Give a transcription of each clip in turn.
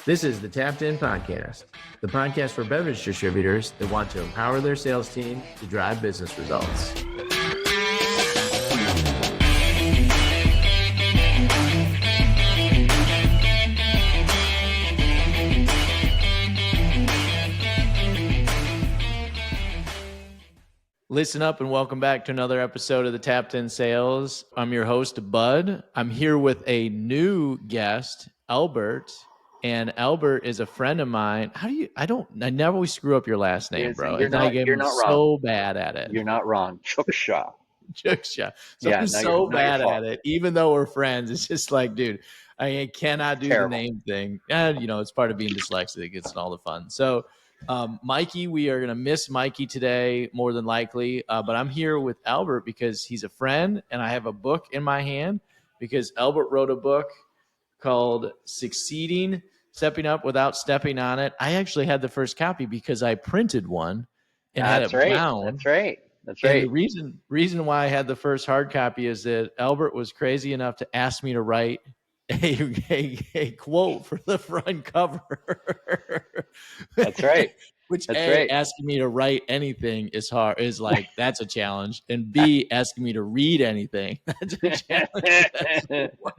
This is the Tapped In Podcast, the podcast for beverage distributors that want to empower their sales team to drive business results. Listen up and welcome back to another episode of the Tapped In Sales. I'm your host, Bud. I'm here with a new guest, Albert. And Albert is a friend of mine. I never always screw up your last name, bro. You're not so wrong. bad at it. You're not wrong. Ciuksza. Ciuksza. So Yeah, I'm so bad at it. Even though we're friends, it's just like, dude, I cannot do Terrible. the name thing. And, it's part of being dyslexic. It's all the fun. So, Mikey, we are going to miss Mikey today, more than likely. But I'm here with Albert because he's a friend, and I have a book in my hand because Albert wrote a book called Stepping Up Without Stepping on It. I actually had the first copy because I printed one and had it bound. That's right. And the reason why I had the first hard copy is that Albert was crazy enough to ask me to write a quote for the front cover. That's right. Asking me to write anything is hard. Is like that's a challenge, and B, asking me to read anything, that's a challenge. Wow.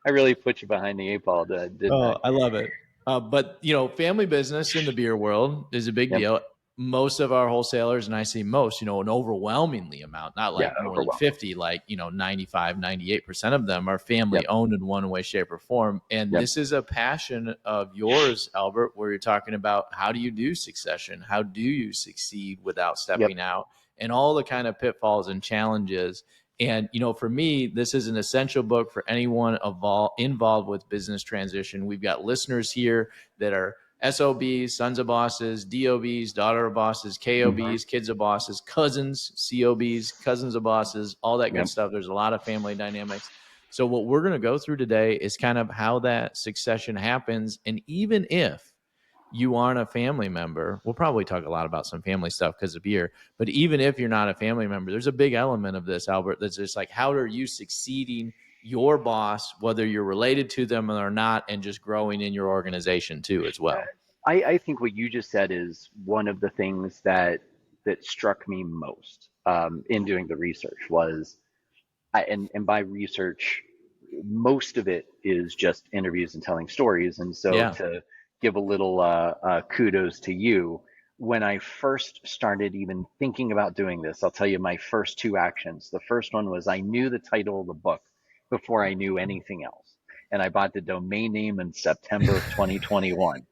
I really put you behind the eight ball, didn't I? I love it. But family business in the beer world is a big deal. Most of our wholesalers, and I say most, an overwhelmingly amount, not like more than 50, like, 95, 98% of them are family owned in one way, shape, or form. And this is a passion of yours, Albert, where you're talking about how do you do succession? How do you succeed without stepping out, and all the kind of pitfalls and challenges. And, for me, this is an essential book for anyone involved with business transition. We've got listeners here that are SOBs, sons of bosses, DOBs, daughter of bosses, KOBs, kids of bosses, cousins, COBs, cousins of bosses, all that good stuff. There's a lot of family dynamics. So what we're going to go through today is kind of how that succession happens. And even if you aren't a family member, we'll probably talk a lot about some family stuff because of beer, but even if you're not a family member, there's a big element of this, Albert, that's just like, how are you succeeding your boss, whether you're related to them or not, and just growing in your organization too as well? I think what you just said is one of the things that struck me most in doing the research was, and by research, most of it is just interviews and telling stories. And so to give a little kudos to you, when I first started even thinking about doing this, I'll tell you my first two actions. The first one was I knew the title of the book before I knew anything else. And I bought the domain name in September of 2021.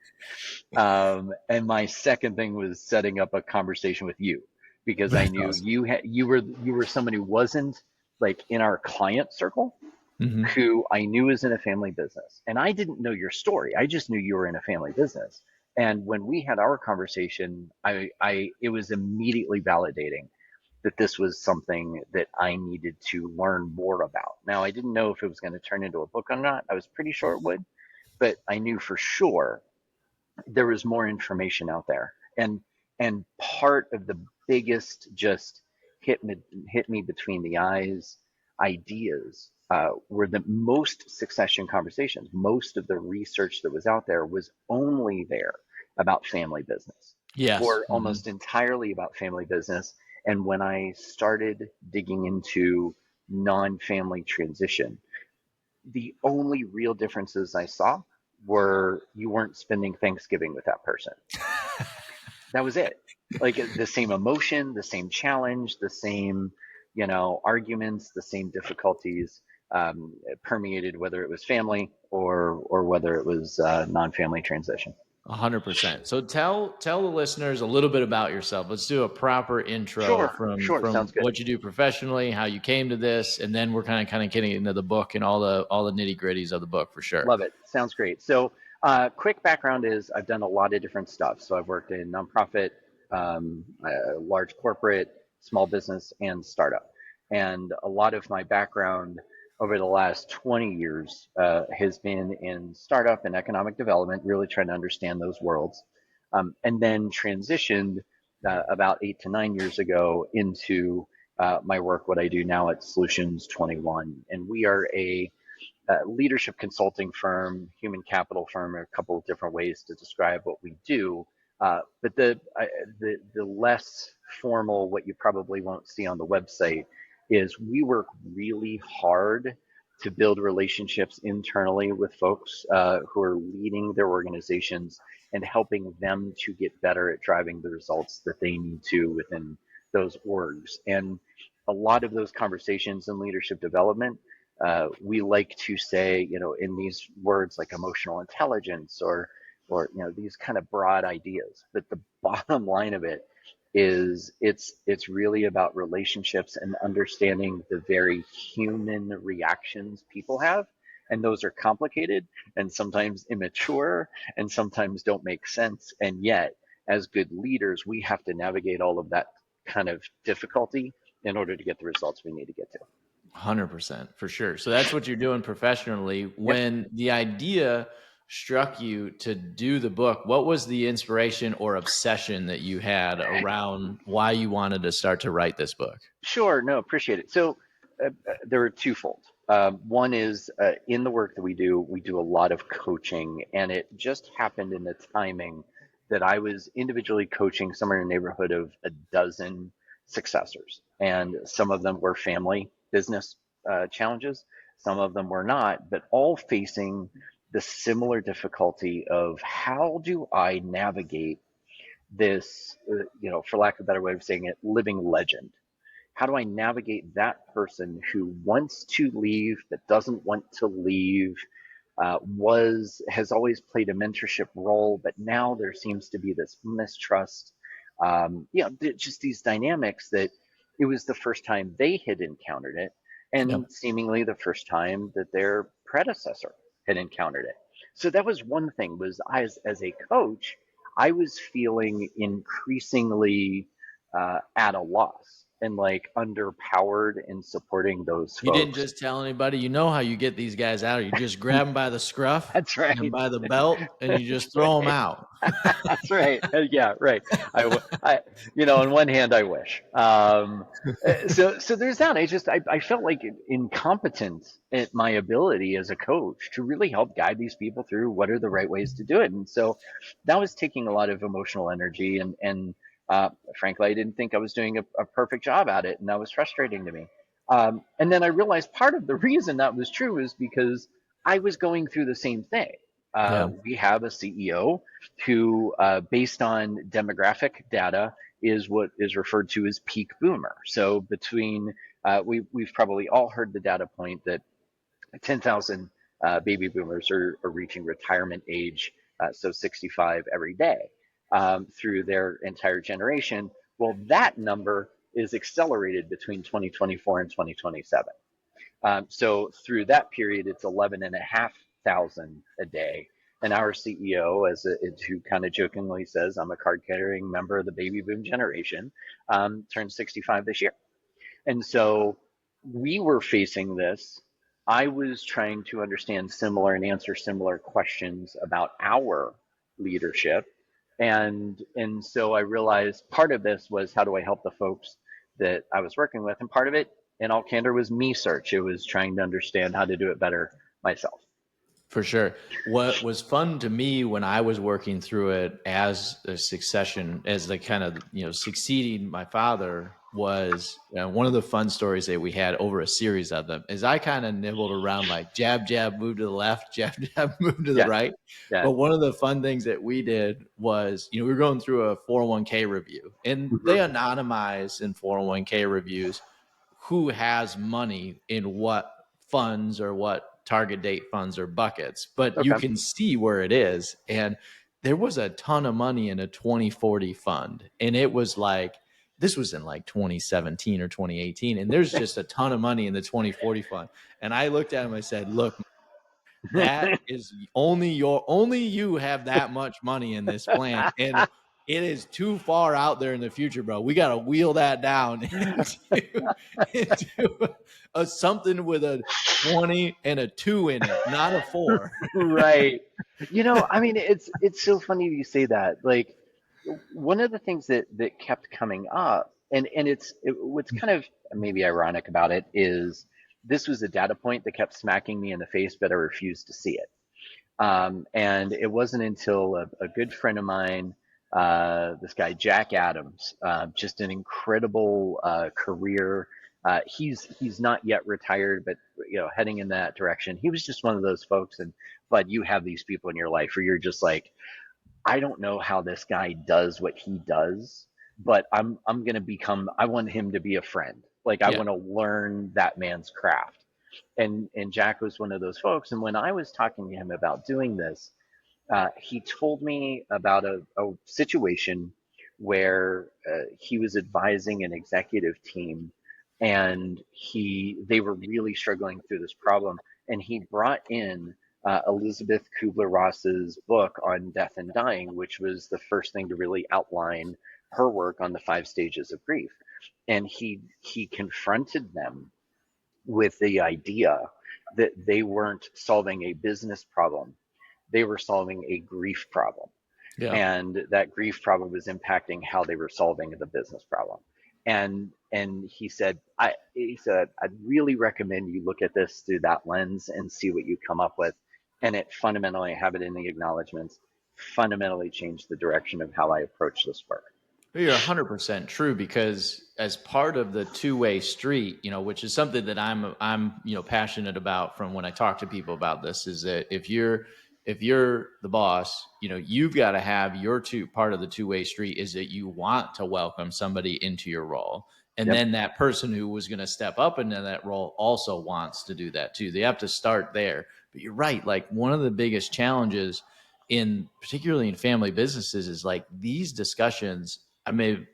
And my second thing was setting up a conversation with you, because I knew you were somebody who wasn't like in our client circle, who I knew was in a family business. And I didn't know your story. I just knew you were in a family business. And when we had our conversation, it was immediately validating that this was something that I needed to learn more about. Now, I didn't know if it was going to turn into a book or not. I was pretty sure it would, but I knew for sure there was more information out there. And part of the biggest just hit me between the eyes ideas were the most succession conversations. Most of the research that was out there was only there about family business. Or almost entirely about family business. And when I started digging into non-family transition, the only real differences I saw were you weren't spending Thanksgiving with that person. That was it. Like the same emotion, the same challenge, the same, arguments, the same difficulties permeated, whether it was family or whether it was non-family transition. 100%. So tell the listeners a little bit about yourself. Let's do a proper intro from what you do professionally, how you came to this, and then we're kind of getting into the book and all the nitty gritties of the book for sure. Love it. Sounds great. So quick background is I've done a lot of different stuff. So I've worked in nonprofit, large corporate, small business, and startup. And a lot of my background over the last 20 years has been in startup and economic development, really trying to understand those worlds, and then transitioned about 8 to 9 years ago into my work, what I do now at Solutions 21. And we are a leadership consulting firm, human capital firm, are a couple of different ways to describe what we do. But the less formal, what you probably won't see on the website, is we work really hard to build relationships internally with folks who are leading their organizations and helping them to get better at driving the results that they need to within those orgs. And a lot of those conversations in leadership development, we like to say, in these words like emotional intelligence or these kind of broad ideas. But the bottom line of it is it's really about relationships and understanding the very human reactions people have, and those are complicated and sometimes immature and sometimes don't make sense, and yet as good leaders we have to navigate all of that kind of difficulty in order to get the results we need to get to. 100% for sure. So that's what you're doing professionally. When the idea struck you to do the book, what was the inspiration or obsession that you had around why you wanted to start to write this book? Sure, no, appreciate it. So there are twofold. One is in the work that we do a lot of coaching, and it just happened in the timing that I was individually coaching somewhere in the neighborhood of a dozen successors, and some of them were family business challenges, some of them were not, but all facing the similar difficulty of how do I navigate this, for lack of a better way of saying it, living legend. How do I navigate that person who wants to leave but doesn't want to leave, has always played a mentorship role, but now there seems to be this mistrust, just these dynamics that it was the first time they had encountered it, and seemingly the first time that their predecessor had encountered it. So that was one thing, was as a coach, I was feeling increasingly at a loss and like underpowered in supporting those folks. You didn't just tell anybody. You know how you get these guys out. You just grab them by the scruff. That's right. And by the belt, and you just throw them out. That's right. Yeah, right. On one hand, I wish. So there's that. I felt like incompetent at my ability as a coach to really help guide these people through what are the right ways to do it. And so that was taking a lot of emotional energy, and frankly, I didn't think I was doing a perfect job at it, and that was frustrating to me. And then I realized part of the reason that was true is because I was going through the same thing. We have a CEO who, based on demographic data, is what is referred to as peak boomer. So we've probably all heard the data point that 10,000 baby boomers are reaching retirement age, so 65 every day, through their entire generation. Well, that number is accelerated between 2024 and 2027. So through that period, it's 11,500 a day. And our CEO, who kind of jokingly says, I'm a card-carrying member of the baby boom generation, turned 65 this year. And so we were facing this. I was trying to understand similar and answer similar questions about our leadership. And so I realized part of this was, how do I help the folks that I was working with? And part of it, in all candor, was me search. It was trying to understand how to do it better myself. For sure. What was fun to me when I was working through it as a succession, as the kind of, succeeding my father, was one of the fun stories that we had over a series of them is I kind of nibbled around like jab, jab, move to the left, jab, jab, move to the right. Yeah. But one of the fun things that we did was, we were going through a 401k review, and they anonymize in 401k reviews who has money in what funds or what target date funds or buckets, but you can see where it is. And there was a ton of money in a 2040 fund. And it was like, this was in like 2017 or 2018. And there's just a ton of money in the 2040 fund. And I looked at him, I said, look, that is only you have that much money in this plan. And it is too far out there in the future, bro. We got to wheel that down into something with a 20 and a 2 in it, not a 4. Right. It's so funny you say that. Like, one of the things that kept coming up, and what's kind of maybe ironic about it is this was a data point that kept smacking me in the face, but I refused to see it. And it wasn't until a good friend of mine, this guy, Jack Adams, just an incredible career. He's not yet retired, but heading in that direction. He was just one of those folks. But you have these people in your life where you're just like, I don't know how this guy does what he does, but I'm gonna become. I want him to be a friend. Like I Yeah. want to learn that man's craft. And Jack was one of those folks. And when I was talking to him about doing this, he told me about a situation where he was advising an executive team, and they were really struggling through this problem, and he brought in Elizabeth Kubler-Ross's book on death and dying, which was the first thing to really outline her work on the 5 stages of grief. And he confronted them with the idea that they weren't solving a business problem, they were solving a grief problem. Yeah. And that grief problem was impacting how they were solving the business problem. And he said, I'd really recommend you look at this through that lens and see what you come up with. And it fundamentally, I have it in the acknowledgments, fundamentally changed the direction of how I approach this work. You're 100% true, because as part of the two-way street, which is something that I'm passionate about from when I talk to people about this, is that if you're the boss, you've got to have your part of the two-way street is that you want to welcome somebody into your role. And Yep. then that person who was going to step up into that role also wants to do that too. They have to start there. But you're right. Like, one of the biggest challenges particularly in family businesses is like these discussions. I mean,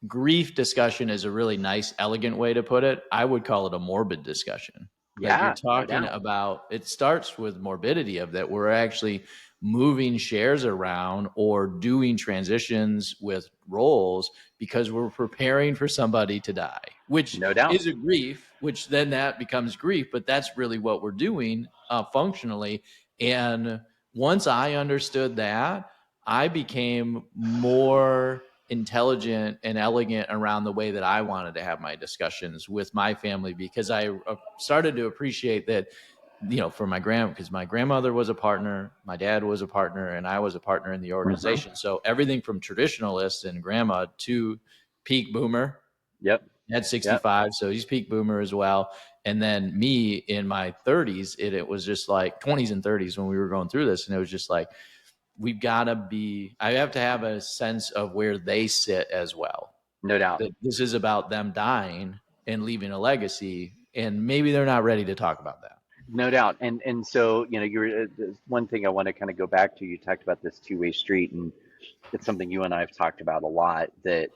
grief discussion is a really nice, elegant way to put it. I would call it a morbid discussion. Like, Yeah, you're no talking doubt. about, it starts with morbidity of that we're actually moving shares around or doing transitions with roles because we're preparing for somebody to die, which No doubt. is a grief, which then that becomes grief, but that's really what we're doing functionally. And once I understood that, I became more intelligent and elegant around the way that I wanted to have my discussions with my family, because I started to appreciate that, for because my grandmother was a partner, my dad was a partner, and I was a partner in the organization. Mm-hmm. So everything from traditionalist and grandma to peak boomer. Yep. At 65, so he's peak boomer as well. And then me in my 30s, it was just like 20s and 30s when we were going through this, and it was just like, I have to have a sense of where they sit as well. No doubt. That this is about them dying and leaving a legacy, and maybe they're not ready to talk about that. No doubt. And so, you're one thing I want to kind of go back to. You talked about this two-way street, and it's something you and I have talked about a lot. That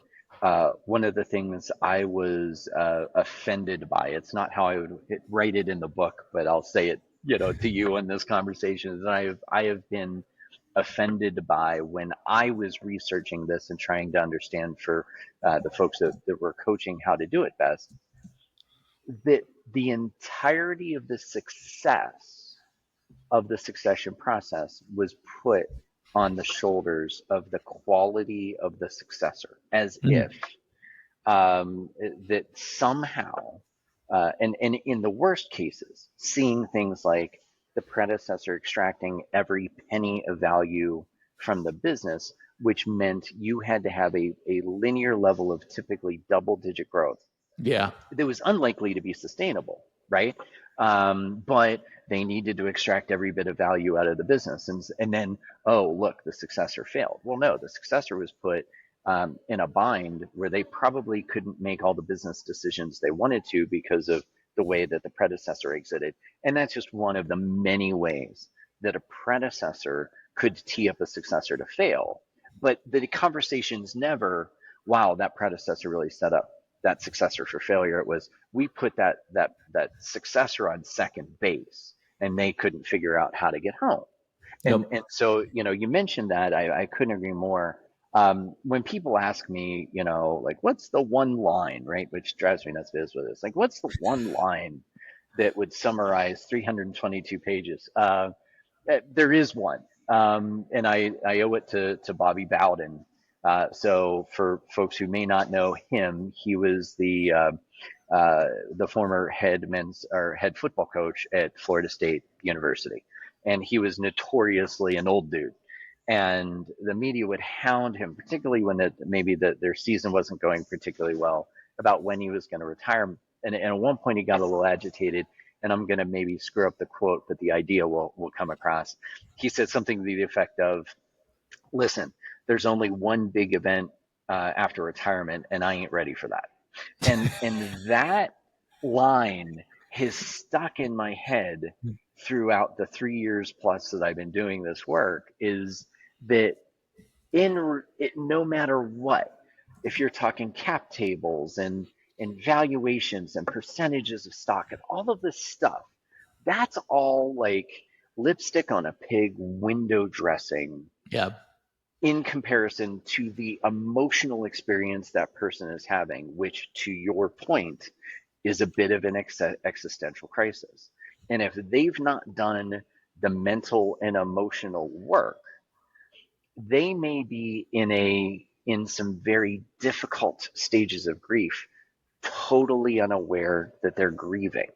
one of the things I was offended by. It's not how I would write it in the book, but I'll say it, to you in this conversation. Is I have been offended by, when I was researching this and trying to understand for the folks that were coaching how to do it best, that the entirety of the success of the succession process was put on the shoulders of the quality of the successor, as if that somehow, and in the worst cases, seeing things like the predecessor extracting every penny of value from the business, which meant you had to have a linear level of typically double-digit growth Yeah. that was unlikely to be sustainable, right? But they needed to extract every bit of value out of the business. And then, oh, look, the successor failed. Well, no, the successor was put in a bind where they probably couldn't make all the business decisions they wanted to because of the way that the predecessor exited. And that's just one of the many ways that a predecessor could tee up a successor to fail. But the conversation's never, wow, that predecessor really set up that successor for failure. It was, we put that successor on second base and they couldn't figure out how to get home. And Yep. and so, you mentioned that. I couldn't agree more. When people ask me, like, what's the one line, right? Which drives me nuts with this. Like, what's the one line that would summarize 322 pages? There is one. And I owe it to Bobby Bowden. So for folks who may not know him, he was the the former head football coach at Florida State University, and he was notoriously an old dude. And the media would hound him, particularly when their season wasn't going particularly well, about when he was going to retire. And at one point, he got a little agitated. And I'm going to maybe screw up the quote, but the idea will come across. He said something to the effect of, "Listen, there's only one big event after retirement, and I ain't ready for that." And that line has stuck in my head throughout the 3 years plus that I've been doing this work, is that no matter what, if you're talking cap tables and valuations and percentages of stock and all of this stuff, that's all like lipstick on a pig window dressing. Yeah. In comparison to the emotional experience that person is having, which, to your point, is a bit of an existential crisis. And if they've not done the mental and emotional work, they may be in some very difficult stages of grief, totally unaware that they're grieving.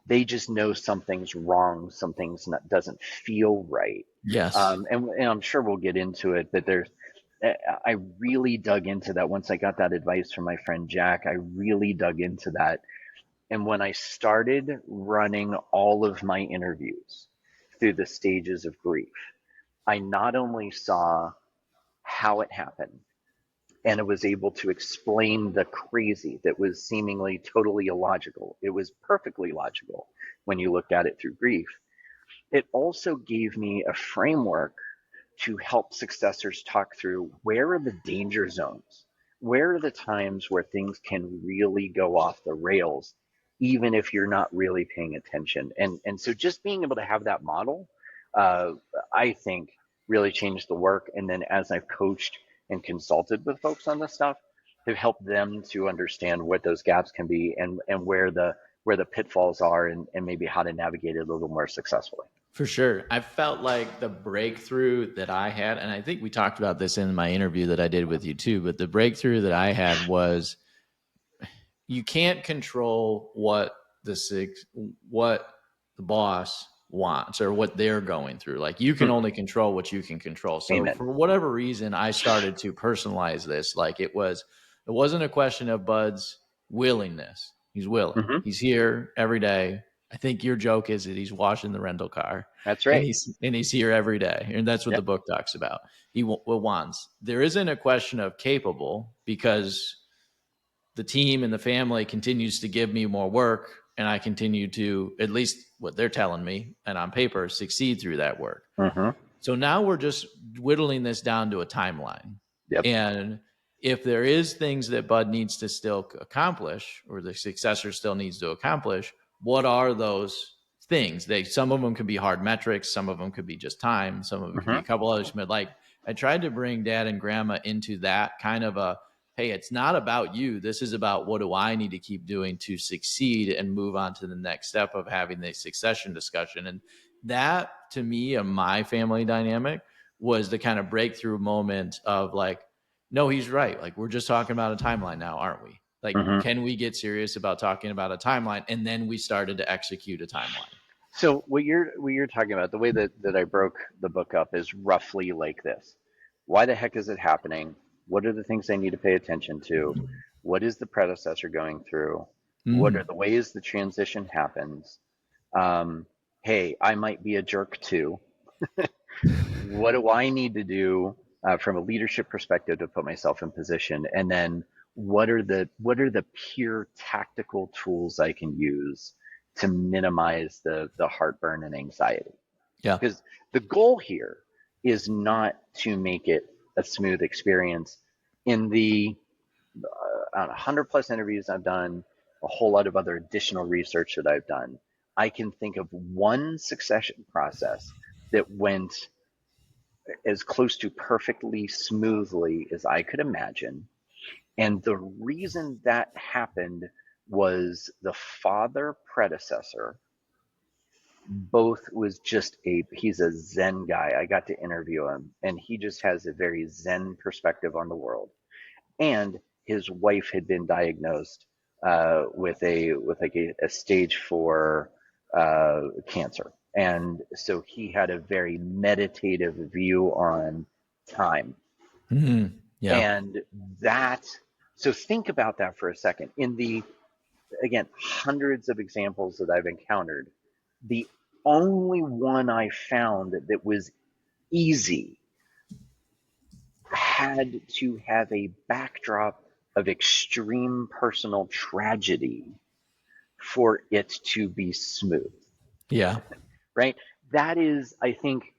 They just know something's wrong, doesn't feel right. Yes. And I'm sure we'll get into it, but I really dug into that once I got that advice from my friend Jack. I really dug into that. And when I started running all of my interviews through the stages of grief, I not only saw how it happened, and it was able to explain the crazy that was seemingly totally illogical. It was perfectly logical when you looked at it through grief. It also gave me a framework to help successors talk through where are the danger zones, where are the times where things can really go off the rails, even if you're not really paying attention. And so just being able to have that model, I think, really changed the work. And then as I've coached and consulted with folks on this stuff, have helped them to understand what those gaps can be and where the pitfalls are, and maybe how to navigate it a little more successfully. For sure. I felt like the breakthrough that I had, and I think we talked about this in my interview that I did with you too, but the breakthrough that I had was you can't control what the boss wants or what they're going through. Like, you can only control what you can control. So Amen. For whatever reason, I started to personalize this. Like, it wasn't a question of Bud's willingness. He's willing. Mm-hmm. He's here every day. I think your joke is that he's washing the rental car. That's right. And he's here every day. And that's what the book talks about. He wants. There isn't a question of capable, because the team and the family continues to give me more work, and I continue to, at least what they're telling me and on paper, succeed through that work. Mm-hmm. So now we're just whittling this down to a timeline. Yep. And if there is things that Bud needs to still accomplish, or the successor still needs to accomplish, what are those things? Some of them could be hard metrics. Some of them could be just time. Some of them could be a couple others. But like, I tried to bring Dad and Grandma into that kind of a, hey, it's not about you. This is about, what do I need to keep doing to succeed and move on to the next step of having the succession discussion. And that, to me, of my family dynamic, was the kind of breakthrough moment of like, no, he's right. Like, we're just talking about a timeline now, aren't we? Like, can we get serious about talking about a timeline? And then we started to execute a timeline. So what you're talking about, the way that I broke the book up is roughly like this. Why the heck is it happening? What are the things I need to pay attention to? What is the predecessor going through? What are the ways the transition happens? Hey, I might be a jerk too. What do I need to do from a leadership perspective to put myself in position? And then what are the pure tactical tools I can use to minimize the heartburn and anxiety? Yeah. Because the goal here is not to make it a smooth experience. In the 100 plus interviews I've done, a whole lot of other additional research that I've done, I can think of one succession process that went as close to perfectly smoothly as I could imagine. And the reason that happened was the father predecessor he's a Zen guy. I got to interview him, and he just has a very Zen perspective on the world. And his wife had been diagnosed with a stage 4 cancer, and so he had a very meditative view on time. Mm-hmm. Yeah. And that, so think about that for a second. In the, again, hundreds of examples that I've encountered, the only one I found that was easy had to have a backdrop of extreme personal tragedy for it to be smooth. Yeah. Right? That is, I think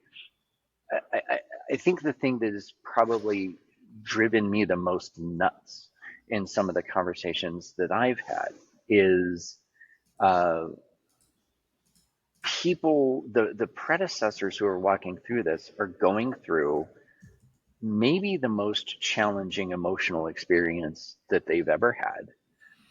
the thing that has probably driven me the most nuts in some of the conversations that I've had is uh, people, the predecessors who are walking through this are going through maybe the most challenging emotional experience that they've ever had.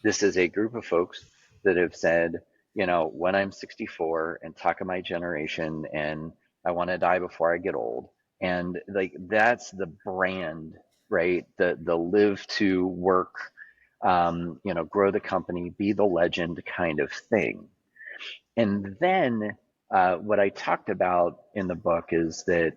This is a group of folks that have said, when I'm 64 and talk of my generation and I want to die before I get old. And like, that's the brand, right? The live to work, grow the company, be the legend kind of thing. And then what I talked about in the book is that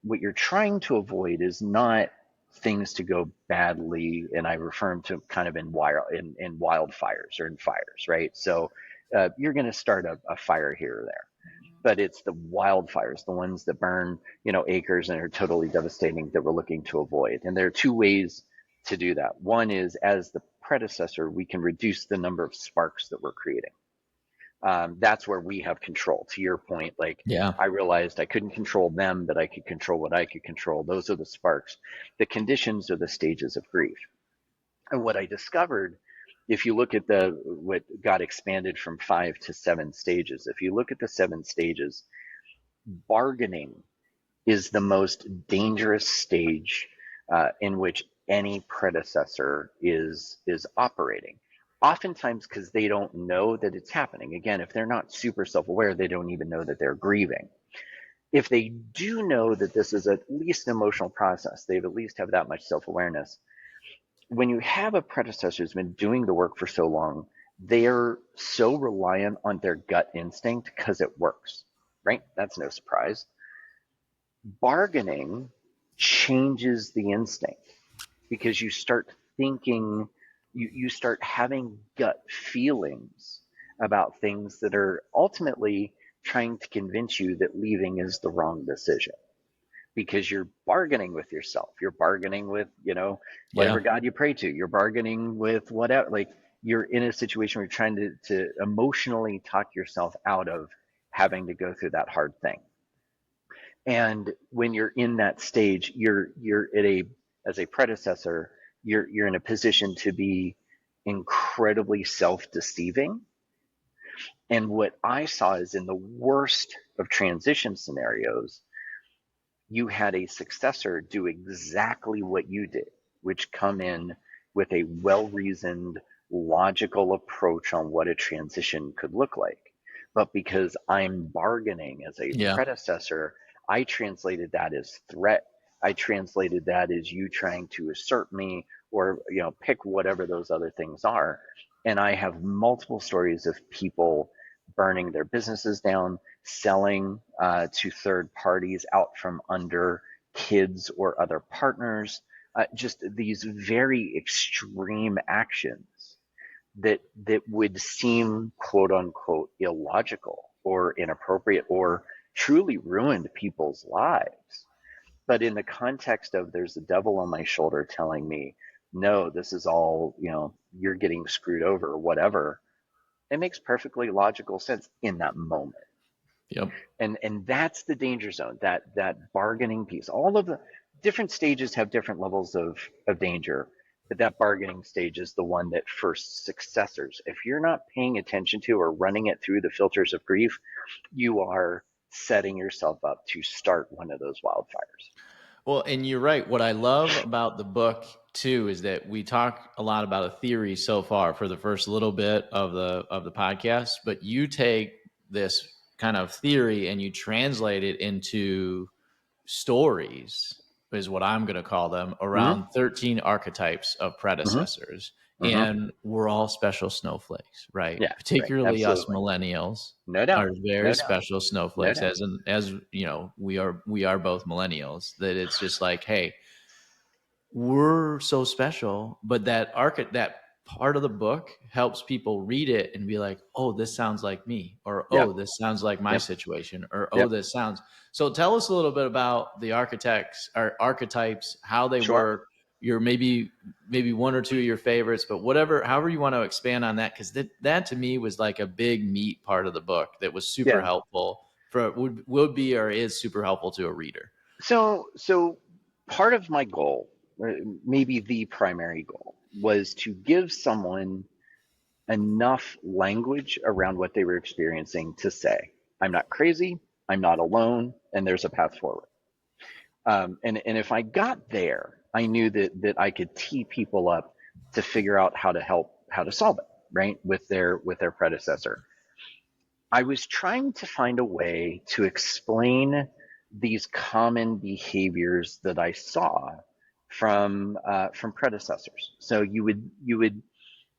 what you're trying to avoid is not things to go badly, and I refer them to kind of in wildfires or in fires, right? So you're going to start a fire here or there, but it's the wildfires, the ones that burn, acres and are totally devastating, that we're looking to avoid. And there are two ways to do that. One is, as the predecessor, we can reduce the number of sparks that we're creating. That's where we have control. To your point, like, Yeah. I realized I couldn't control them, but I could control what I could control. Those are the sparks. The conditions are the stages of grief. And what I discovered, if you look at what got expanded from 5 to 7 stages, if you look at the 7 stages, bargaining is the most dangerous stage in which any predecessor is operating. Oftentimes because they don't know that it's happening. Again, if they're not super self-aware, they don't even know that they're grieving. If they do know that this is at least an emotional process, they've at least have that much self-awareness. When you have a predecessor who's been doing the work for so long, they're so reliant on their gut instinct because it works, right? That's no surprise. Bargaining changes the instinct because you start thinking, you start having gut feelings about things that are ultimately trying to convince you that leaving is the wrong decision, because you're bargaining with yourself. You're bargaining with, whatever God you pray to. You're bargaining with whatever, like, you're in a situation where you're trying to emotionally talk yourself out of having to go through that hard thing. And when you're in that stage, you're as a predecessor, you're in a position to be incredibly self-deceiving. And what I saw is, in the worst of transition scenarios, you had a successor do exactly what you did, which come in with a well-reasoned, logical approach on what a transition could look like. But because I'm bargaining as a predecessor, I translated that as threat. I translated that as you trying to assert me, or pick whatever those other things are. And I have multiple stories of people burning their businesses down, selling to third parties out from under kids or other partners. Just these very extreme actions that would seem, quote unquote, illogical or inappropriate or truly ruined people's lives. But in the context of, there's a devil on my shoulder telling me, no, this is all, you're getting screwed over or whatever, it makes perfectly logical sense in that moment. Yep. And that's the danger zone, that bargaining piece. All of the different stages have different levels of danger, but that bargaining stage is the one that, for successors, if you're not paying attention to or running it through the filters of grief, you are setting yourself up to start one of those wildfires. Well, and you're right. What I love about the book too is that we talk a lot about a theory so far for the first little bit of the podcast, but you take this kind of theory and you translate it into stories, is what I'm going to call them, around 13 archetypes of predecessors. and we're all special snowflakes, right? Yeah, right. Particularly us Absolutely. millennials No doubt. are very No doubt. special No snowflakes. doubt. As you know, we are both millennials. That it's just like, hey, we're so special, but that part of the book helps people read it and be like, oh, this sounds like me, or Yep. oh, this sounds like my Yep. situation, or oh, Yep. this sounds. So tell us a little bit about the archetypes, how they Sure. work, your maybe one or two of your favorites, but however you want to expand on that, because that to me was like a big meat part of the book that was super Yeah. helpful for would be or is super helpful to a reader. So part of my goal, or maybe the primary goal, was to give someone enough language around what they were experiencing to say, I'm not crazy, I'm not alone, and there's a path forward. And if I got there, I knew that I could tee people up to figure out how to solve it, right, with their predecessor. I was trying to find a way to explain these common behaviors that I saw from predecessors. So you would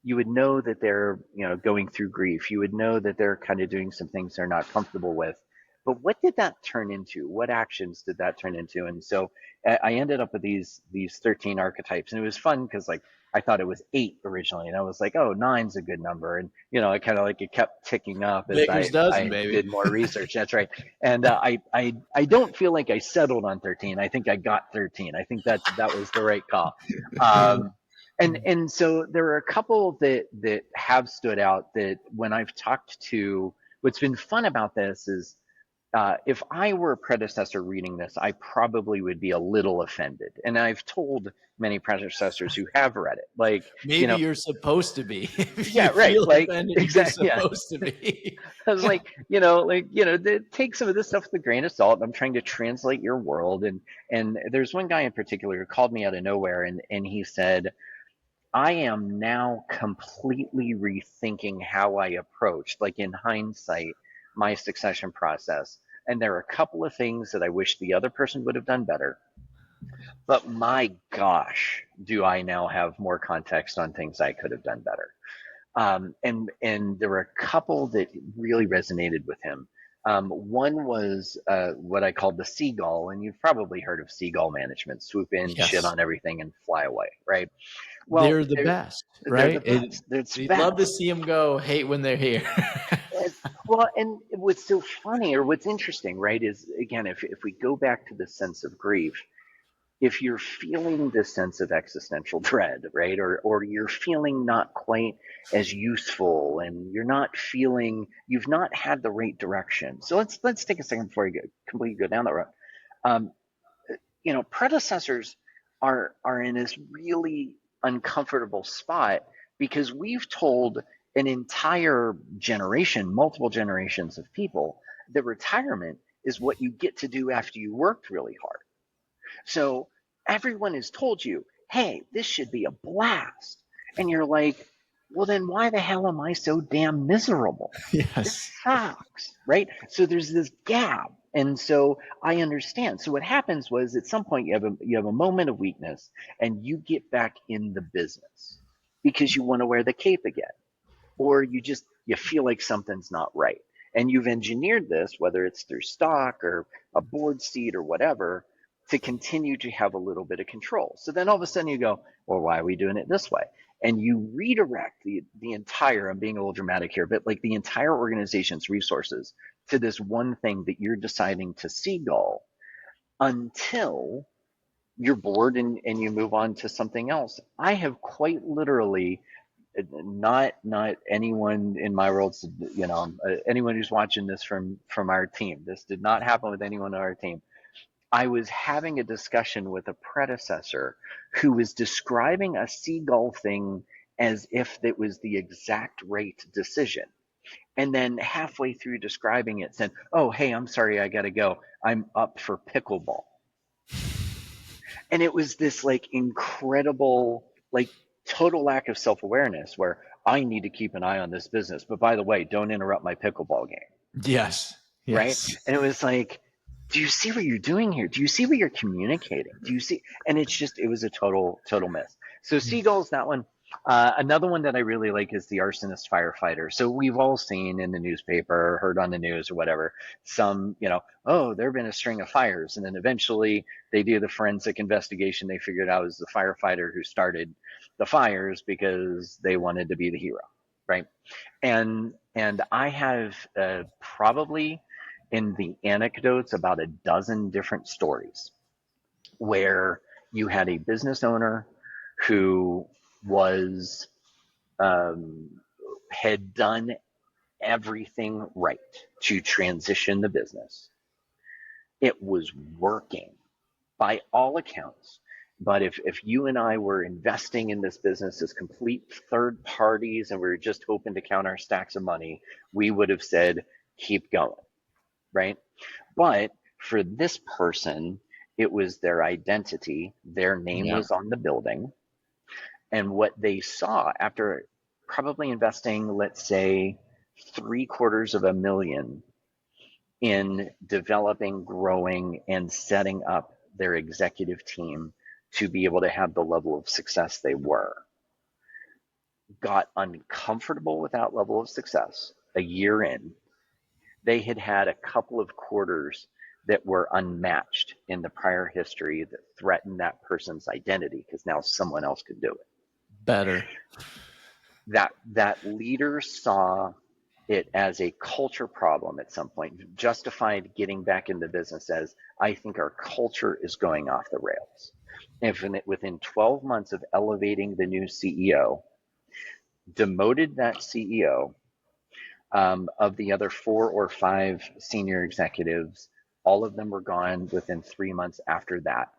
know that they're going through grief. You would know that they're kind of doing some things they're not comfortable with. But what did that turn into? What actions did that turn into? And so I ended up with these 13 archetypes, and it was fun because like I thought it was 8 originally, and I was like, oh, nine's a good number, and I kind of like it kept ticking up as Baker's dozen, I baby. did more research. That's right. And I don't feel like I settled on 13. I think I got 13. I think that was the right call. And so there are a couple that have stood out that when I've talked to, what's been fun about this is if I were a predecessor reading this, I probably would be a little offended. And I've told many predecessors who have read it, like, maybe you're supposed to be. If yeah, you right. feel Like, offended, exactly. you're Yeah. supposed to be. I was like, take some of this stuff with a grain of salt. I'm trying to translate your world. And there's one guy in particular who called me out of nowhere, and he said, I am now completely rethinking how I approached, like in hindsight, my succession process. And there are a couple of things that I wish the other person would have done better. But my gosh, do I now have more context on things I could have done better. And there were a couple that really resonated with him. One was what I called the Seagull, and you've probably heard of Seagull management: swoop in, shit Yes. on everything, and fly away, right? Well, They're the best, they're the right? best. They're the We'd love to best. see them go, hate when they're here. Well, and what's so funny, or what's interesting, right, is again, if we go back to the sense of grief, if you're feeling this sense of existential dread, right, or you're feeling not quite as useful, and you've not had the right direction. So let's take a second before you completely go down that road. Um, predecessors are in this really uncomfortable spot because we've told an entire generation, multiple generations of people, that retirement is what you get to do after you worked really hard. So everyone has told you, hey, this should be a blast. And you're like, well, then why the hell am I so damn miserable? Yes. This sucks, right? So there's this gap. And so I understand. So what happens was at some point you have a moment of weakness, and you get back in the business because you want to wear the cape again, or you feel like something's not right. And you've engineered this, whether it's through stock or a board seat or whatever, to continue to have a little bit of control. So then all of a sudden you go, well, why are we doing it this way? And you redirect the entire, I'm being a little dramatic here, but like the entire organization's resources to this one thing that you're deciding to Seagull until you're bored and you move on to something else. I have quite literally, not anyone in my world, anyone who's watching this from our team, this did not happen with anyone on our team. I was having a discussion with a predecessor who was describing a Seagull thing as if it was the exact right decision. And then halfway through describing it said, oh, hey, I'm sorry, I got to go. I'm up for pickleball. And it was this like incredible, like total lack of self-awareness where I need to keep an eye on this business. But by the way, don't interrupt my pickleball game. Yes. Right. And it was like, do you see what you're doing here? Do you see what you're communicating? Do you see? And it was a total miss. So Seagull's that one. Another one that I really like is the Arsonist Firefighter. So we've all seen in the newspaper, heard on the news or whatever, some, oh, there have been a string of fires. And then eventually they do the forensic investigation. They figured out it was the firefighter who started the fires because they wanted to be the hero, right? And I have probably in the anecdotes about a dozen different stories where you had a business owner who was had done everything right to transition the business. It was working by all accounts. But if you and I were investing in this business as complete third parties and we were just hoping to count our stacks of money, we would have said, keep going, right? But for this person, it was their identity. Their name was on the building. And what they saw after probably investing, let's say, $750,000 in developing, growing, and setting up their executive team to be able to have the level of success they were, got uncomfortable with that level of success a year in. They had had a couple of quarters that were unmatched in the prior history that threatened that person's identity because now someone else could do it better. That leader saw it as a culture problem at some point, justified getting back in the business as, I think our culture is going off the rails. If within 12 months of elevating the new CEO, demoted that CEO, of the other 4 or 5 senior executives, all of them were gone within 3 months after that,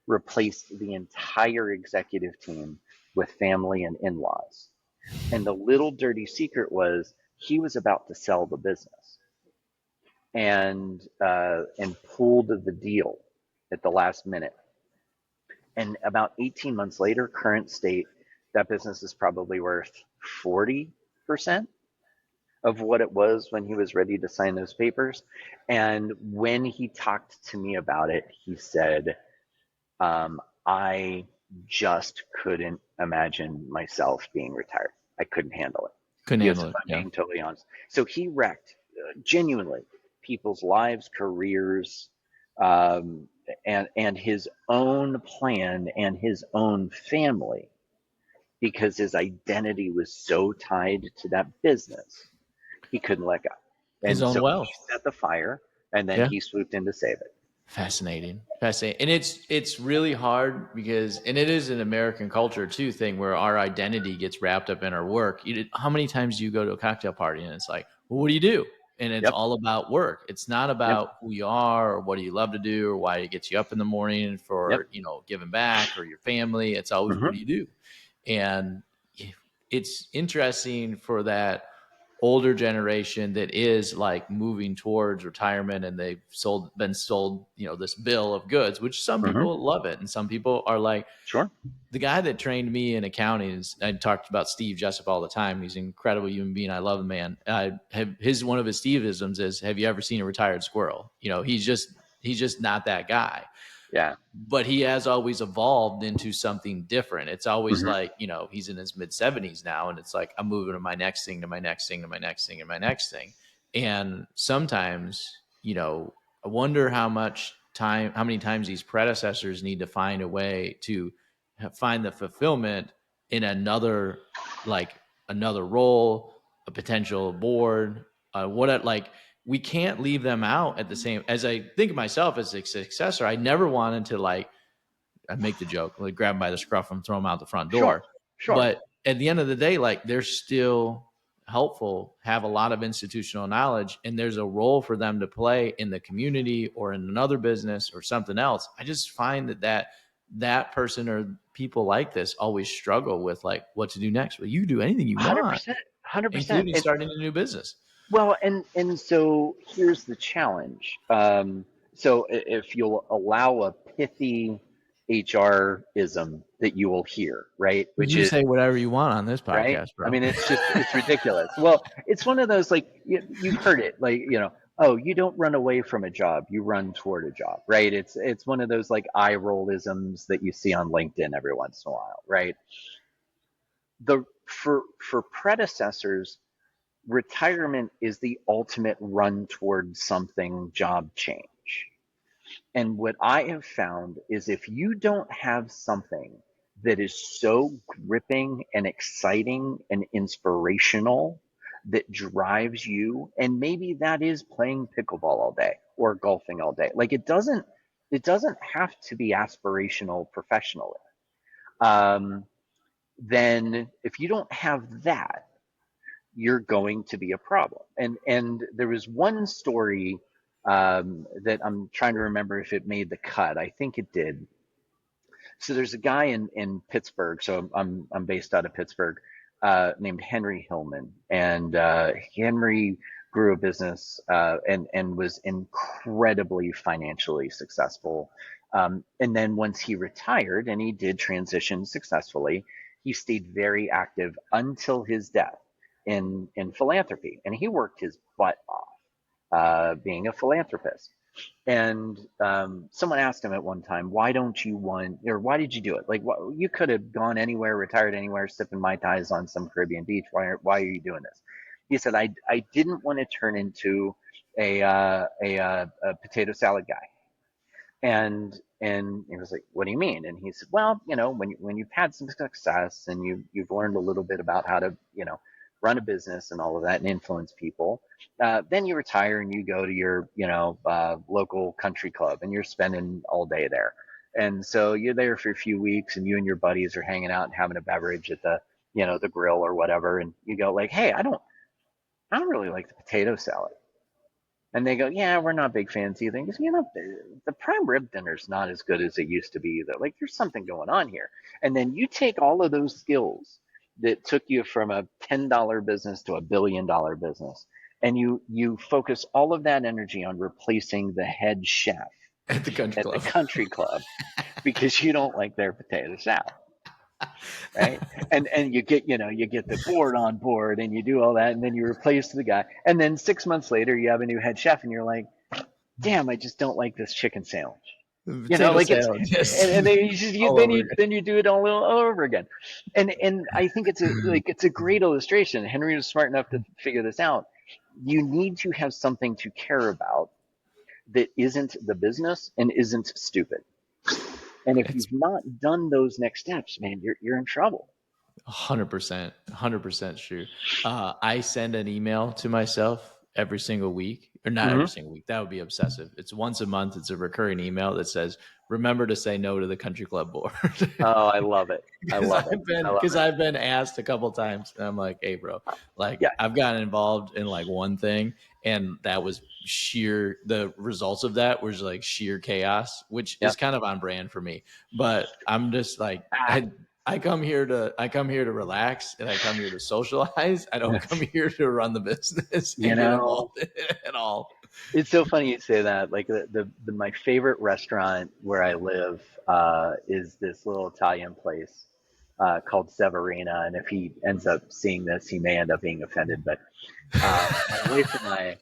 replaced the entire executive team with family and in-laws. And the little dirty secret was he was about to sell the business and pulled the deal at the last minute. And about 18 months later, current state, that business is probably worth 40% of what it was when he was ready to sign those papers. And when he talked to me about it, he said, I just couldn't imagine myself being retired. I couldn't handle it. Couldn't handle it. I'm being totally honest. So he wrecked genuinely people's lives, careers, and his own plan and his own family because his identity was so tied to that business, he couldn't let go. And his own so wealth. he set the fire, and then he swooped in to save it. Fascinating. And it's really hard because, and it is an American culture too thing where our identity gets wrapped up in our work. How many times do you go to a cocktail party and it's like, well, what do you do? And it's all about work. It's not about who you are or what do you love to do or why it gets you up in the morning for, giving back or your family. It's always, what do you do? And it's interesting for that older generation that is like moving towards retirement and they've been sold, this bill of goods, which some people love it. And some people are like, sure. The guy that trained me in accounting I talked about Steve Jessup all the time. He's an incredible human being. I love the man. One of his Steve-isms is, have you ever seen a retired squirrel? He's just not that guy. Yeah. But he has always evolved into something different. It's always like, he's in his mid 70s now. And it's like, I'm moving to my next thing, to my next thing, to my next thing, and my next thing. And sometimes, I wonder how many times these predecessors need to find a way to find the fulfillment in another role, a potential board, we can't leave them out at the same. As I think of myself as a successor, I never wanted to I make the joke, grab them by the scruff and throw them out the front door. Sure. But at the end of the day, they're still helpful, have a lot of institutional knowledge, and there's a role for them to play in the community or in another business or something else. I just find that person or people like this always struggle with what to do next. Well, you do anything you want, 100%, including starting a new business. Well, and so here's the challenge. So if you'll allow a pithy HR-ism that you will hear, right? Which you say whatever you want on this podcast, right? Bro. I mean, it's ridiculous. Well, it's one of those, you've heard it, oh, you don't run away from a job, you run toward a job, right? It's one of those eye roll-isms that you see on LinkedIn every once in a while, right? For predecessors, retirement is the ultimate run towards something job change. And what I have found is if you don't have something that is so gripping and exciting and inspirational that drives you, and maybe that is playing pickleball all day or golfing all day. Like it doesn't have to be aspirational professionally. Then if you don't have that, you're going to be a problem. And there was one story that I'm trying to remember if it made the cut. I think it did. So there's a guy in Pittsburgh. So I'm based out of Pittsburgh, named Henry Hillman, and Henry grew a business and was incredibly financially successful. And then once he retired and he did transition successfully, he stayed very active until his death in philanthropy, and he worked his butt off being a philanthropist. And someone asked him at one time, "Why don't you want, or why did you do it? Like, you could have gone anywhere, retired anywhere, sipping mai tais on some Caribbean beach. Why are you doing this?" He said, "I didn't want to turn into a potato salad guy." And he was like, "What do you mean?" And he said, "Well, when you've had some success and you've learned a little bit about how to run a business and all of that and influence people, then you retire and you go to your local country club and you're spending all day there. And so you're there for a few weeks and you and your buddies are hanging out and having a beverage at the grill or whatever, and you go like, 'Hey, I don't really like the potato salad.' And they go, 'Yeah, we're not big fans either.' Because the prime rib dinner's not as good as it used to be either. Like, there's something going on here. And then you take all of those skills that took you from a $10 business to a $1 billion business, and you focus all of that energy on replacing the head chef at the country club because you don't like their potato salad." Right. And you get the board on board and you do all that, and then you replace the guy, and then 6 months later you have a new head chef and you're like, "Damn, I just don't like this chicken sandwich." Like salad, it's yes. and then you do it all over again. And I think it's a great illustration. Henry was smart enough to figure this out. You need to have something to care about that isn't the business and isn't stupid. And if you've not done those next steps, man, you're in trouble. 100% true. I send an email to myself every single week, or not every single week. That would be obsessive. It's once a month. It's a recurring email that says, "Remember to say no to the country club board." Oh, I love it. Because I've been asked a couple times, and I'm like, "Hey, bro, I've gotten involved in like one thing, and that was the results of that was like sheer chaos, which is kind of on brand for me. But I'm just like, I come here to relax, and I come here to socialize. I don't come here to run the business and get involved in it at all." It's so funny you say that. Like my favorite restaurant where I live is this little Italian place called Severina. And if he ends up seeing this, he may end up being offended. But my wife and I,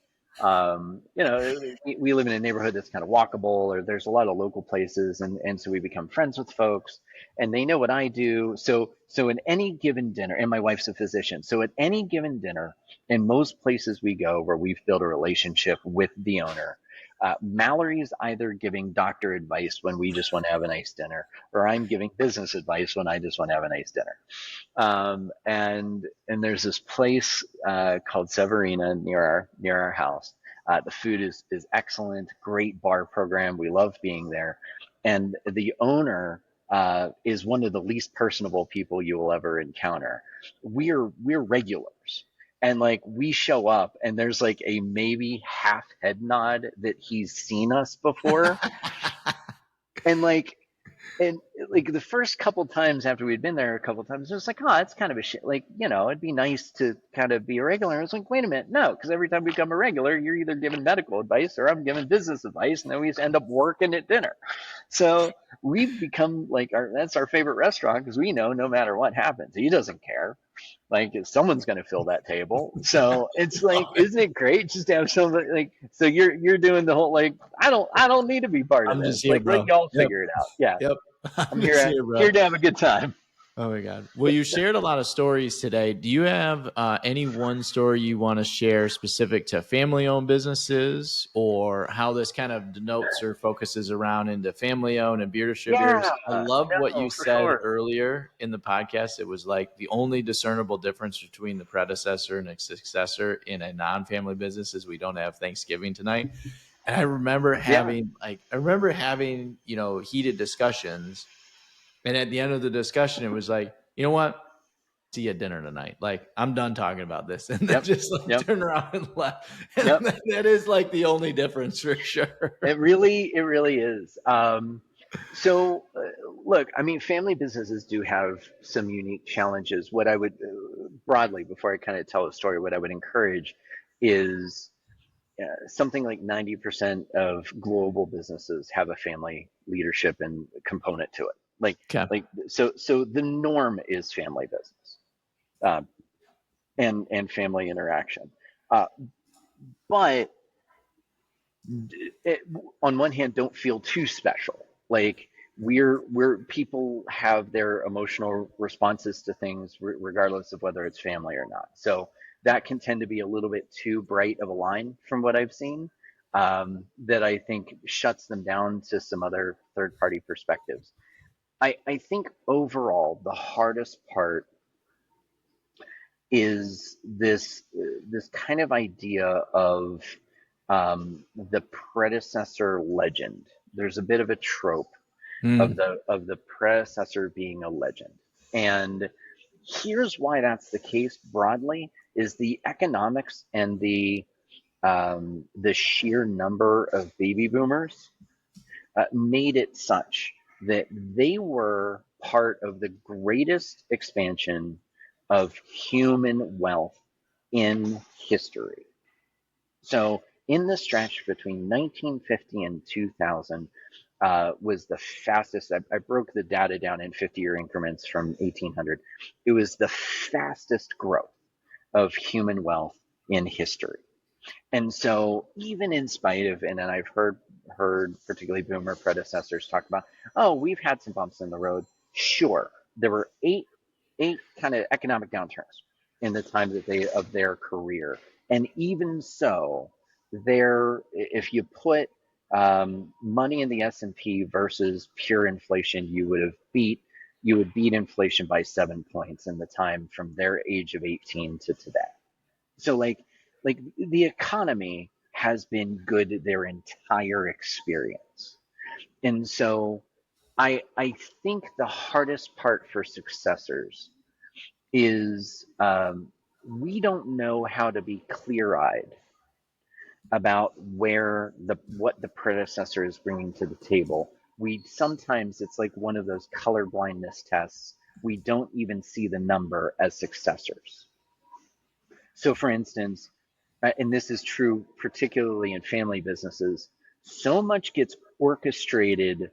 we live in a neighborhood that's kind of walkable, or there's a lot of local places, and so we become friends with folks, and they know what I do. So in any given dinner, and my wife's a physician, so at any given dinner, in most places we go where we've built a relationship with the owner, Mallory's either giving doctor advice when we just want to have a nice dinner, or I'm giving business advice when I just want to have a nice dinner. And there's this place called Severina near our house. The food is excellent, great bar program. We love being there. And the owner is one of the least personable people you will ever encounter. We're regulars. And like we show up and there's like a maybe half head nod that he's seen us before. And the first couple times after we'd been there a couple times, it was like, oh, it's kind of a shit. Like, it'd be nice to kind of be a regular. I was like, wait a minute. No, because every time we become a regular, you're either giving medical advice or I'm giving business advice. And then we just end up working at dinner. So we've become that's our favorite restaurant because we know no matter what happens, he doesn't care. Like someone's going to fill that table. So it's like, isn't it great just to have somebody like, so you're doing the whole, like, I don't need to be part of this. Here, like, bro. Let y'all figure it out. Yeah. Yep. I'm here to have a good time. Oh my God. Well, you shared a lot of stories today. Do you have any one story you want to share specific to family owned businesses, or how this kind of denotes or focuses around into family owned and beer Yeah, distributors? I love what no, you for said sure. earlier in the podcast. It was like the only discernible difference between the predecessor and a successor in a non family business is we don't have Thanksgiving tonight. And Yeah, I remember having, heated discussions. And at the end of the discussion, it was like, you know what? See you at dinner tonight. Like, I'm done talking about this. And then yep, just like yep, turned around and left. And yep. that is like the only difference for sure. It really is. So, look, I mean, family businesses do have some unique challenges. What I would broadly, before I kind of tell a story, what I would encourage is something like 90% of global businesses have a family leadership and component to it. Okay. So the norm is family business, uh, and family interaction. Uh, but it, on one hand, don't feel too special. Like we're people have their emotional responses to things regardless of whether it's family or not. So that can tend to be a little bit too bright of a line from what I've seen. That I think shuts them down to some other third party perspectives. I think overall the hardest part is this kind of idea of the predecessor legend. There's a bit of a trope of Mm. the predecessor being a legend, and here's why that's the case broadly: is the economics and the sheer number of baby boomers made it such that they were part of the greatest expansion of human wealth in history. So, in the stretch between 1950 and 2000, was the fastest. I broke the data down in 50-year increments from 1800. It was the fastest growth of human wealth in history. And so, even in spite of, and then I've heard particularly boomer predecessors talk about, oh, we've had some bumps in the road. Sure, there were eight kind of economic downturns in the time that they of their career, and even so, there if you put money in the S&P versus pure inflation, you would beat inflation by 7 points in the time from their age of 18 to today. So like the economy has been good their entire experience. And so I think the hardest part for successors is we don't know how to be clear-eyed about what the predecessor is bringing to the table. We sometimes it's like one of those color blindness tests. We don't even see the number as successors. So, for instance, and this is true particularly in family businesses, so much gets orchestrated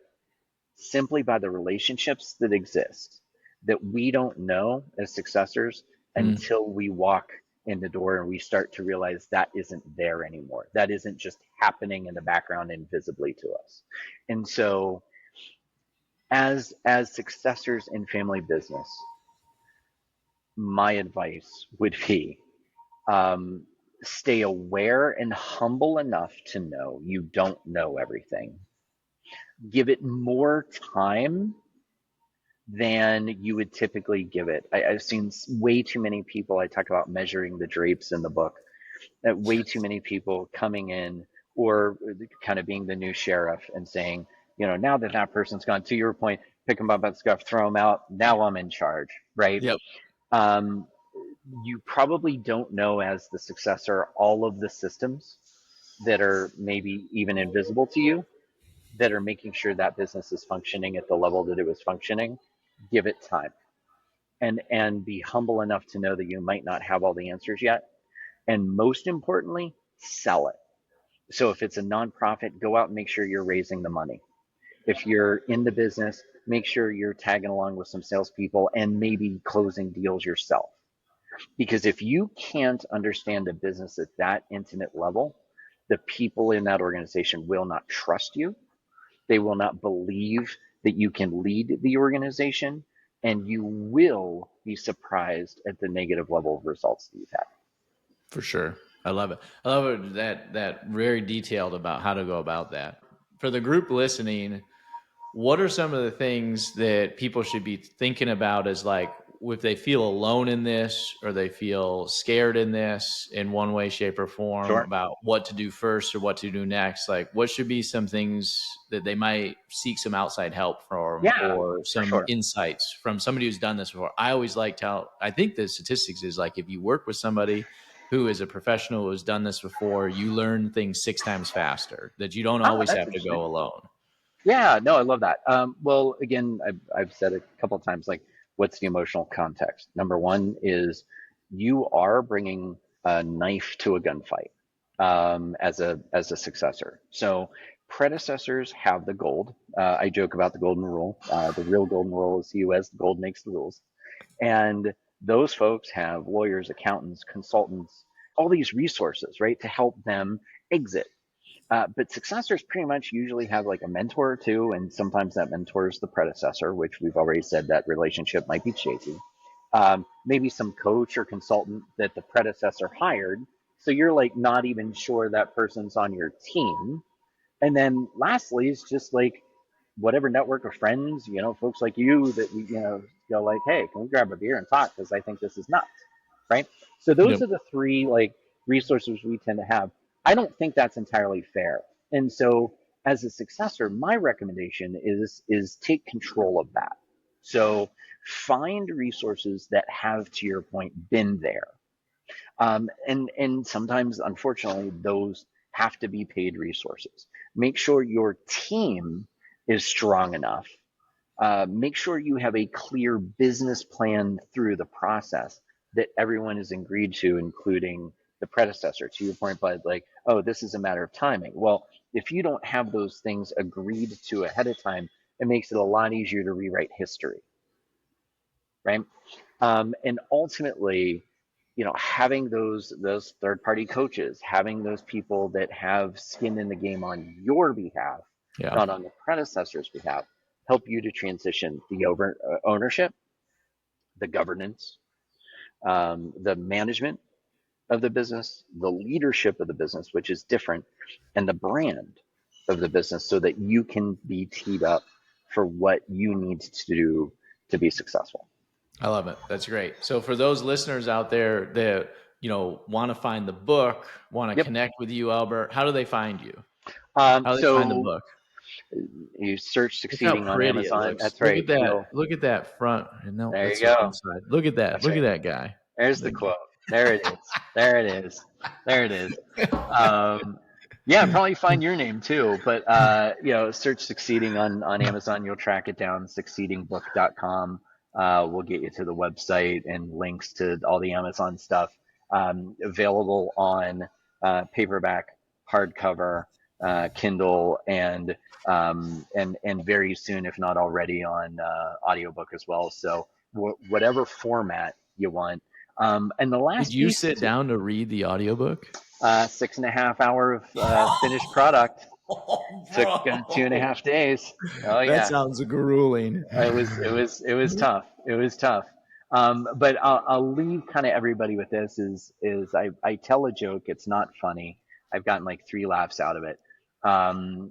simply by the relationships that exist that we don't know as successors Mm. until we walk in the door and we start to realize that isn't there anymore. That isn't just happening in the background invisibly to us. And so as successors in family business, my advice would be um, stay aware and humble enough to know you don't know everything. Give it more time than you would typically give it. I've seen way too many people. I talk about measuring the drapes in the book. Way too many people coming in or kind of being the new sheriff and saying, now that that person's gone, to your point, pick them up at scuff, throw them out. Now I'm in charge, right? Yep. Um, you probably don't know as the successor all of the systems that are maybe even invisible to you that are making sure that business is functioning at the level that it was functioning. Give it time and be humble enough to know that you might not have all the answers yet. And most importantly, sell it. So if it's a nonprofit, go out and make sure you're raising the money. If you're in the business, make sure you're tagging along with some salespeople and maybe closing deals yourself. Because if you can't understand a business at that intimate level, the people in that organization will not trust you. They will not believe that you can lead the organization. and you will be surprised at the negative level of results that you've had. For sure. I love it. I love it that very detailed about how to go about that. For the group listening, what are some of the things that people should be thinking about as like if they feel alone in this or they feel scared in this in one way, shape, or form Sure. about what to do first or what to do next? Like what should be some things that they might seek some outside help from or some insights from somebody who's done this before? I always like to I think the statistics is like if you work with somebody who is a professional who has done this before, you learn things 6 times faster, that you don't always have to go alone. Yeah, no, I love that. Well, again, I've said it a couple of times, like, what's the emotional context? Number one is you are bringing a knife to a gunfight as a successor. So predecessors have the gold. I joke about the golden rule. The real golden rule is he who has the gold makes the rules. And those folks have lawyers, accountants, consultants, all these resources, right, to help them exit. But successors pretty much usually have like a mentor or two, and sometimes that mentor is the predecessor, which we've already said that relationship might be shaky. Maybe some coach or consultant that the predecessor hired. So you're like not even sure that person's on your team. And then lastly is just like whatever network of friends, folks like you that, go like, hey, can we grab a beer and talk? Because I think this is nuts, right? So those are the three like resources we tend to have. I don't think that's entirely fair. And so as a successor, my recommendation is take control of that. So find resources that have, to your point, been there. And sometimes, unfortunately, those have to be paid resources. Make sure your team is strong enough. Make sure you have a clear business plan through the process that everyone is agreed to, including the predecessor. To your point, Bud, like, oh, this is a matter of timing. Well, if you don't have those things agreed to ahead of time, it makes it a lot easier to rewrite history, right? And ultimately, having those third-party coaches, having those people that have skin in the game on your behalf, not on the predecessor's behalf, help you to transition the ownership, the governance, the management of the business, the leadership of the business, which is different, and the brand of the business so that you can be teed up for what you need to do to be successful. I love it. That's great. So for those listeners out there that, want to find the book, want to connect with you, Albert, how do they find you? How do they find the book? You search Succeeding on Amazon. That's look right. At that. Look at that front. No, there you go. Look at that. That's look at that guy. There's the quote. There it is. There it is. There it is. Probably find your name too. But search Succeeding on Amazon. You'll track it down. Succeedingbook.com. We'll get you to the website and links to all the Amazon stuff. Available on paperback, hardcover, Kindle, and very soon, if not already, on audiobook as well. So whatever format you want. And the last Did you sit down to read the audiobook? 6.5 hour finished product. Took 2.5 days. Oh yeah, that sounds grueling. It was tough. It was tough. But I'll leave kind of everybody with this: is I tell a joke. It's not funny. I've gotten like 3 laughs out of it.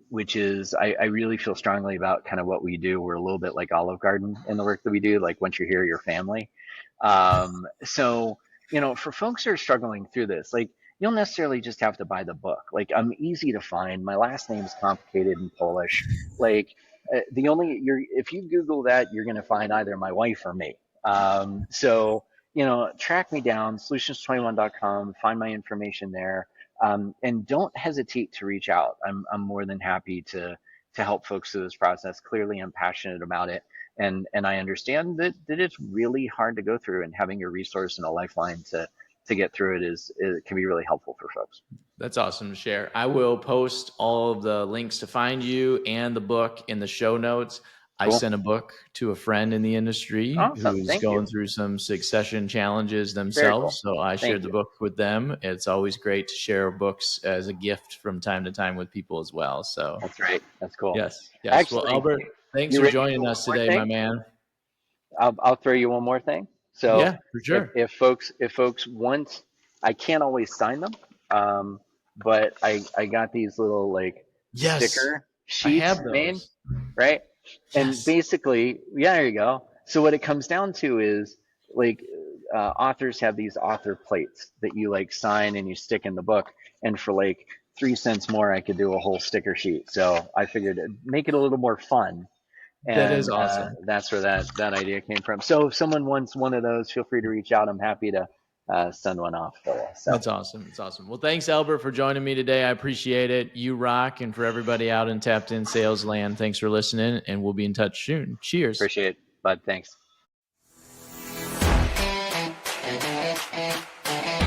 Which is I really feel strongly about kind of what we do. We're a little bit like Olive Garden in the work that we do. Like once you're here, you're family. So for folks who are struggling through this, like you don't necessarily just have to buy the book. Like I'm easy to find. My last name's complicated in Polish. Like if you Google that, you're going to find either my wife or me. So track me down, solutions21.com, find my information there. And don't hesitate to reach out. I'm more than happy to help folks through this process. Clearly, I'm passionate about it, and I understand that it's really hard to go through. And having a resource and a lifeline to get through it can be really helpful for folks. That's awesome to share. I will post all of the links to find you and the book in the show notes. Cool. I sent a book to a friend in the industry who's going through some succession challenges themselves. Cool. So I shared the book with them. It's always great to share books as a gift from time to time with people as well. So that's right. That's cool. Yes. Actually, well, Albert, thanks for joining us today, my man. I'll throw you one more thing. So Yeah, for sure. if folks want, I can't always sign them, but I got these little like Yes, sticker I sheets have made, those. right? And Yes, basically, yeah, there you go. So what it comes down to is like authors have these author plates that you like sign and you stick in the book, and for like 3 cents more, I could do a whole sticker sheet. So I figured it'd make it a little more fun, that is and awesome. that's where that idea came from. So if someone wants one of those, feel free to reach out. I'm happy to send one off for you. So That's awesome. It's awesome. Well, thanks, Albert, for joining me today. I appreciate it. You rock. And for everybody out in Tapped In Sales Land, thanks for listening. And we'll be in touch soon. Cheers. appreciate it, bud. Thanks.